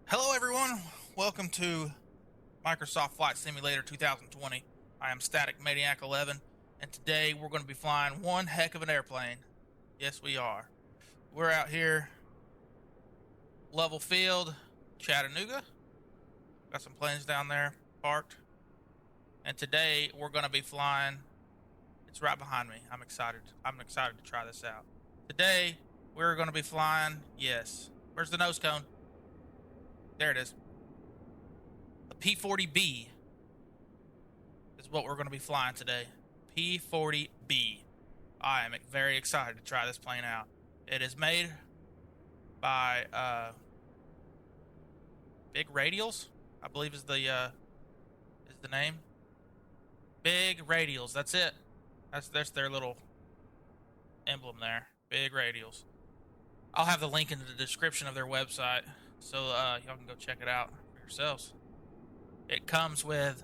Hello, everyone. Welcome to Microsoft Flight Simulator 2020. I am Static Maniac 11, and today we're going to be flying one heck of an airplane. Yes, we are. We're out here, level field, Chattanooga. Got some planes down there parked, and today we're going to be flying. It's right behind me. I'm excited. I'm excited to try this out. Today we're going to be flying. Yes. Where's the nose cone? There it is. The P40B is what we're going to be flying today. P40B. I am very excited to try this plane out. It is made by Big Radials, I believe is the name. Big Radials. That's it. That's their little emblem there. Big Radials. I'll have the link in the description of their website, so y'all can go check it out for yourselves. It comes with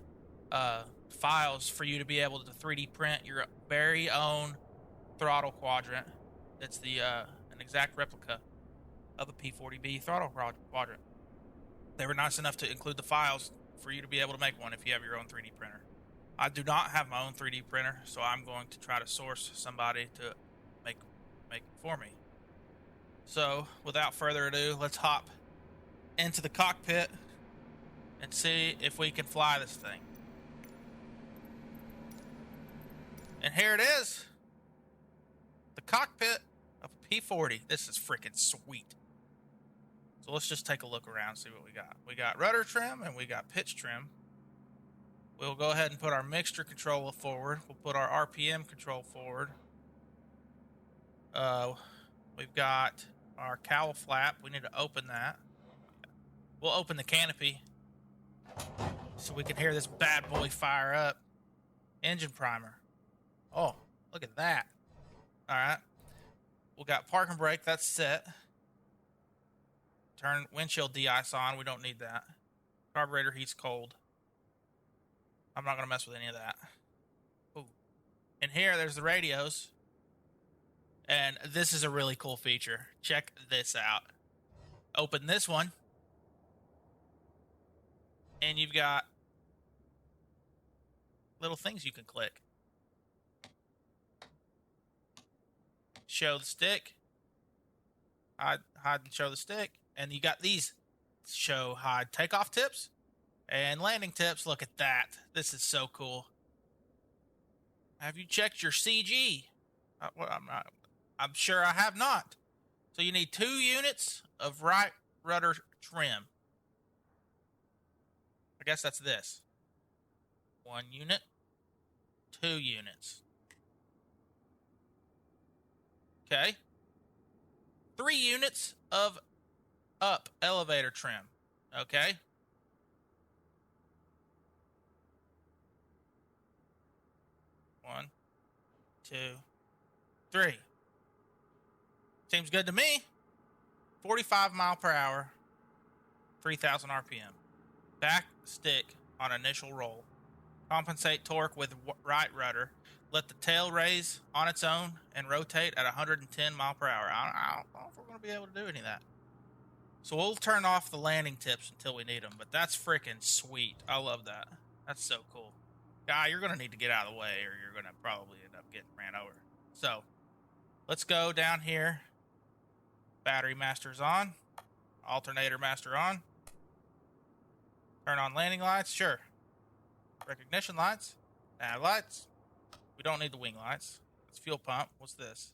files for you to be able to 3D print your very own throttle quadrant. It's an exact replica of the P40B throttle quadrant. They were nice enough to include the files for you to be able to make one if you have your own 3D printer. I do not have my own 3D printer, so I'm going to try to source somebody to make it for me. So, without further ado, let's hop into the cockpit and see if we can fly this thing. And here it is. The cockpit of a P40. This is freaking sweet. So let's just take a look around and see what we got. We got rudder trim and we got pitch trim. We'll go ahead and put our mixture control forward. We'll put our RPM control forward. We've got our cowl flap. We need to open that. We'll open the canopy so we can hear this bad boy fire up. Engine primer. Oh, look at that. All right. We got park and brake. That's set. Turn windshield de-ice on. We don't need that. Carburetor heat's cold. I'm not going to mess with any of that. Ooh. And here, there's the radios. And this is a really cool feature. Check this out. Open this one. And you've got little things you can click. Show the stick. Hide and show the stick. And you got these show hide takeoff tips and landing tips. Look at that. This is so cool. Have you checked your CG? I'm sure I have not. So you need 2 units of right rudder trim. I guess that's this. 1 unit, 2 units. Okay. 3 units of up elevator trim. Okay. One, 2, 3. Seems good to me. 45 mile per hour, 3,000 RPM. Back stick on initial roll. Compensate torque with right rudder. Let the tail raise on its own and rotate at 110 mile per hour. I don't know if we're going to be able to do any of that. So we'll turn off the landing tips until we need them, but that's freaking sweet. I love that. That's so cool. Guy, you're going to need to get out of the way or you're going to probably end up getting ran over. So let's go down here. Battery master's on. Alternator master on. Turn on landing lights. Sure. Recognition lights. Nav lights. We don't need the wing lights. It's fuel pump. What's this?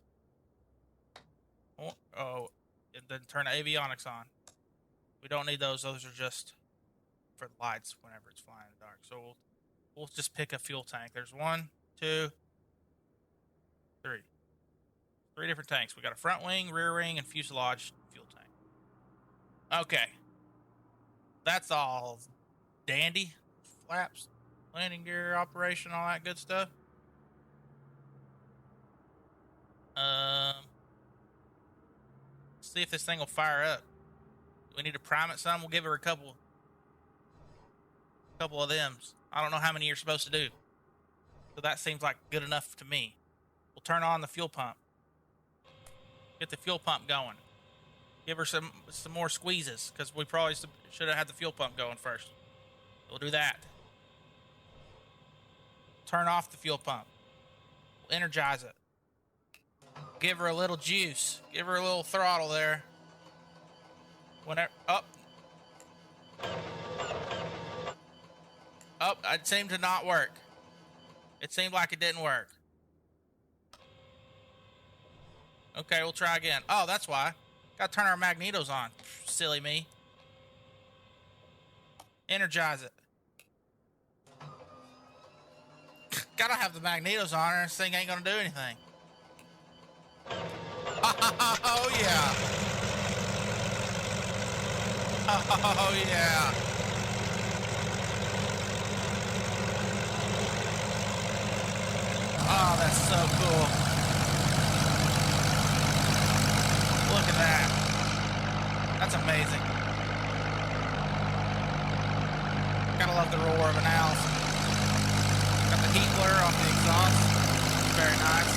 Oh, and then turn the avionics on. We don't need those. Those are just for the lights whenever it's flying in the dark. So we'll just pick a fuel tank. There's 1, 2, 3. 3 different tanks. We got a front wing, rear wing, and fuselage fuel tank. Okay. That's all dandy. Flaps, landing gear operation, all that good stuff. See if this thing will fire up. Do we need to prime it some? We'll give her a couple of them. I don't know how many you're supposed to do. So that seems like good enough to me. We'll turn on the fuel pump. Get the fuel pump going. Give her some more squeezes, because we probably should have had the fuel pump going first. We'll do that. Turn off the fuel pump. We'll energize it. Give her a little juice. Give her a little throttle there. Whenever up. Oh, it seemed to not work. It seemed like it didn't work. Okay, we'll try again. Oh, that's why. Gotta turn our magnetos on. Silly me. Energize it. Gotta have the magnetos on or this thing ain't gonna do anything. Oh, yeah. Oh, yeah. Oh, that's so cool. Look at that. That's amazing. Gotta love the roar of an Al's. Got the heat blur off the exhaust. Very nice.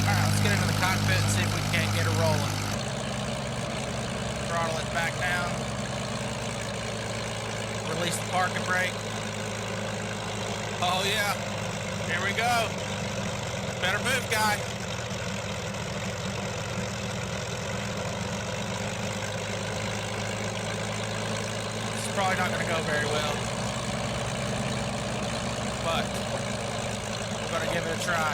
Alright, let's get into the cockpit and see if we can't get her rolling. Throttle it back down. Release the parking brake. Oh yeah. Here we go. Better move, guy. This is probably not going to go very well. But we're going to give it a try.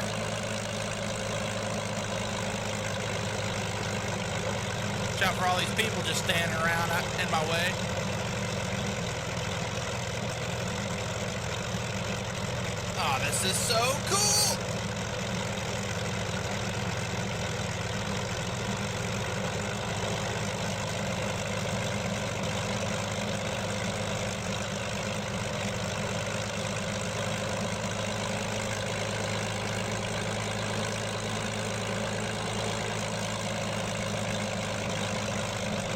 Watch out for all these people just standing around in my way. Oh, this is so cool!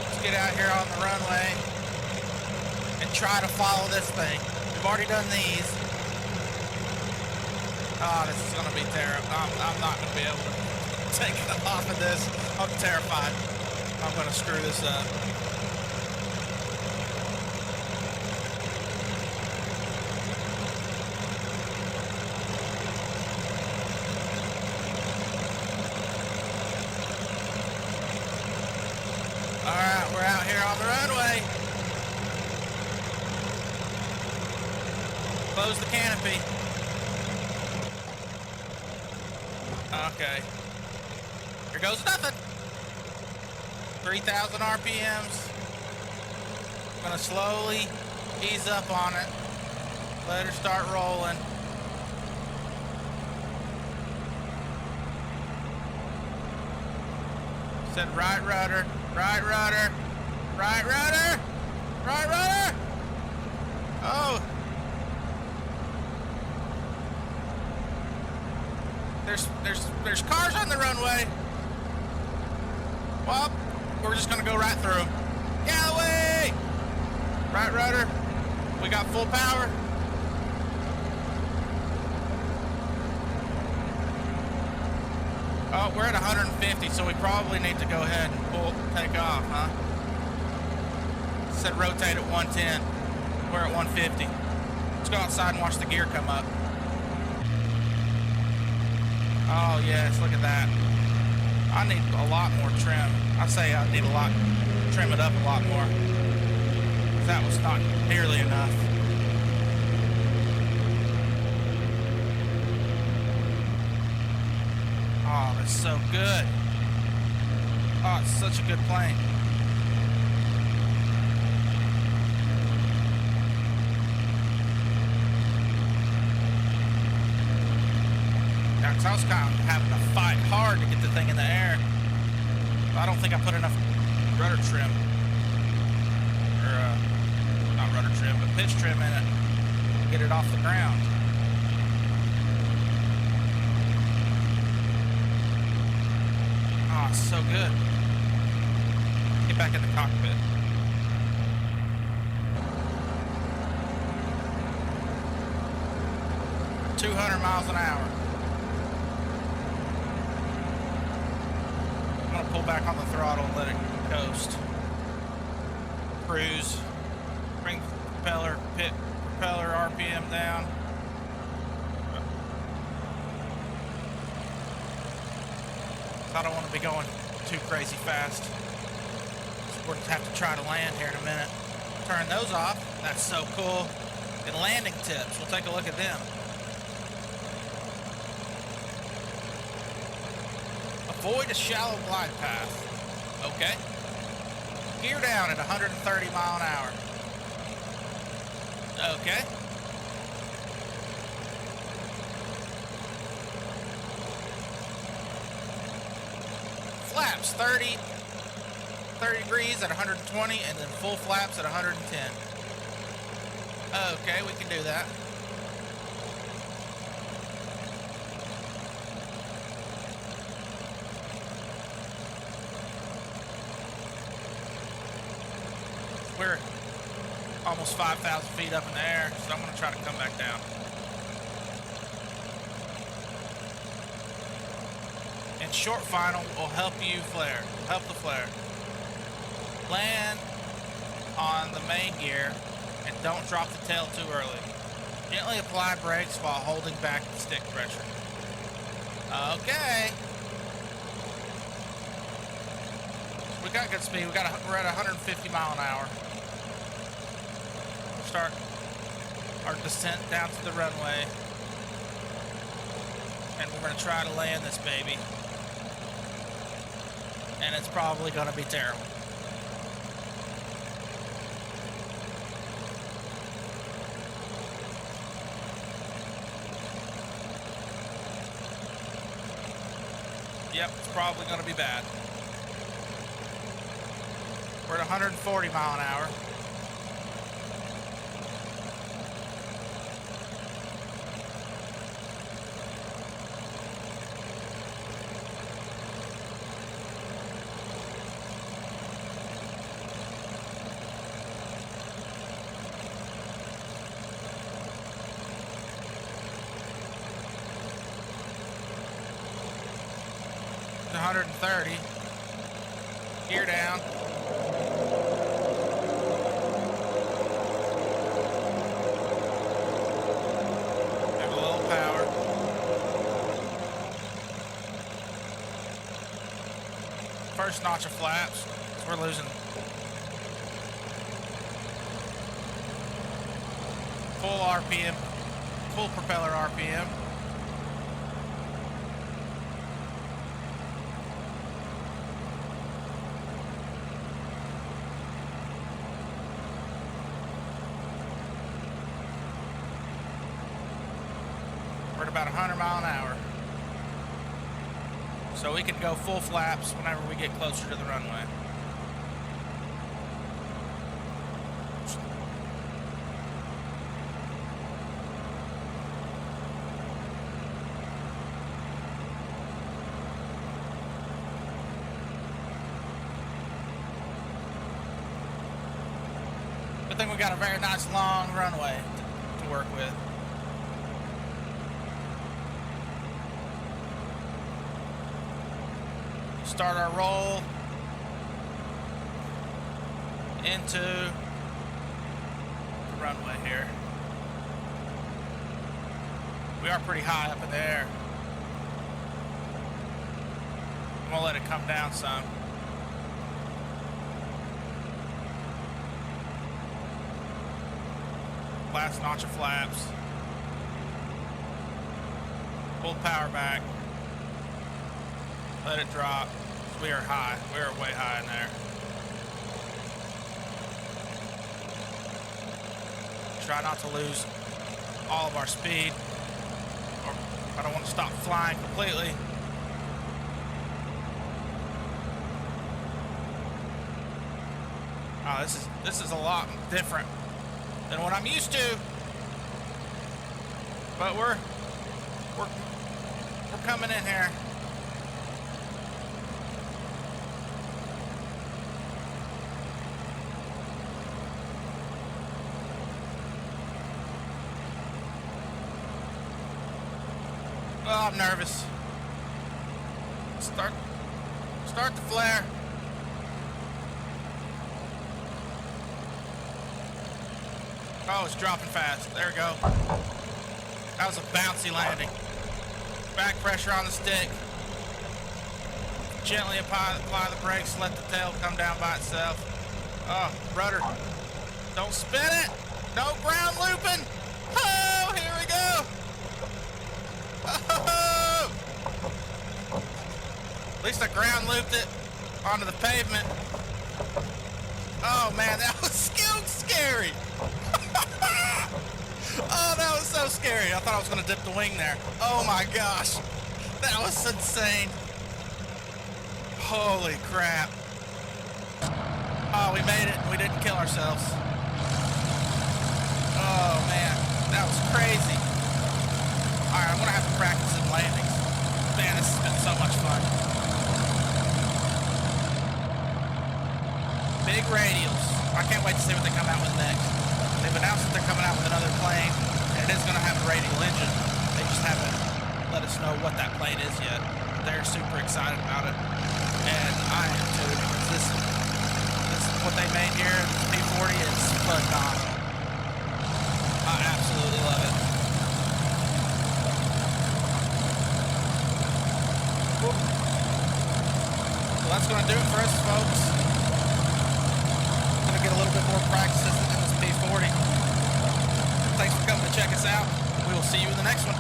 Let's get out here on the runway and try to follow this thing. We've already done these. Oh, this is going to be terrible. I'm not going to be able to take it off of this. I'm terrified. I'm going to screw this up. All right, we're out here on the runway. Close the canopy. Okay. Here goes nothing. 3,000 RPMs. I'm gonna slowly ease up on it. Let her start rolling. Said right rudder, right rudder, right rudder, right rudder. Oh. There's cars on the runway. Well, we're just gonna go right through them. Get out of the way! Right rudder. We got full power. Oh, we're at 150, so we probably need to go ahead and take off, huh? It said rotate at 110. We're at 150. Let's go outside and watch the gear come up. Oh yes, look at that. I need a lot more trim. I say I need trim it up a lot more. That was not nearly enough. Oh, that's so good. Oh, it's such a good plane. I was kind of having to fight hard to get the thing in the air. I don't think I put enough rudder trim, or not rudder trim, but pitch trim in it to get it off the ground. Oh, it's so good. Get back in the cockpit. $200 miles an hour. pull back on the throttle and let it coast. Cruise. Bring propeller RPM down. I don't want to be going too crazy fast. So we're going to have to try to land here in a minute. Turn those off. That's so cool. And landing tips. We'll take a look at them. Avoid a shallow glide path. Okay. Gear down at 130 mile an hour. Okay. Flaps 30 degrees at 120 and then full flaps at 110. Okay, we can do that. We're almost 5,000 feet up in the air, so I'm going to try to come back down. And short final will help you flare, help the flare. Land on the main gear and don't drop the tail too early. Gently apply brakes while holding back the stick pressure. Okay. We got good speed. We're at 150 mile an hour. We'll start our descent down to the runway. And we're going to try to land this baby. And it's probably going to be terrible. Yep, it's probably going to be bad. We're at 140 mile an hour. It's 130. Gear down. Have a little power. First notch of flaps. We're losing. Full RPM. Full propeller RPM. We're at about 100 mile an hour. So we can go full flaps whenever we get closer to the runway. Good thing we got a very nice long runway to work with. Start our roll into the runway here. We are pretty high up in the air. I'm gonna let it come down some. Last notch of flaps. Pull the power back. Let it drop. We are high. We are way high in there. Try not to lose all of our speed. Or I don't want to stop flying completely. Oh, this is a lot different than what I'm used to. But we're coming in here. Well, I'm nervous. Start Start the flare. Oh, it's dropping fast. There we go. That was a bouncy landing. Back pressure on the stick. Gently apply the brakes, let the tail come down by itself. Oh, rudder. Don't spin it. No ground looping. Oh, here we go. Oh. At least I ground looped it onto the pavement. Oh man, that was scary. Oh, that was so scary. I thought I was going to dip the wing there. Oh my gosh. That was insane. Holy crap. Oh, we made it. We didn't kill ourselves. Oh man, that was crazy. Alright, I'm going to have to practice some landings. Man, this has been so much fun. Big radials. I can't wait to see what they come out with next. They've announced that they're coming out with another plane, and it is going to have a radial engine. They just haven't let us know what that plane is yet. They're super excited about it, and I am too, because this what they made here, P40, is phenomenal. I absolutely love it. Well, that's going to do it for us, folks. Going to get a little bit more practice in this P40. Thanks for coming to check us out. We will see you in the next one.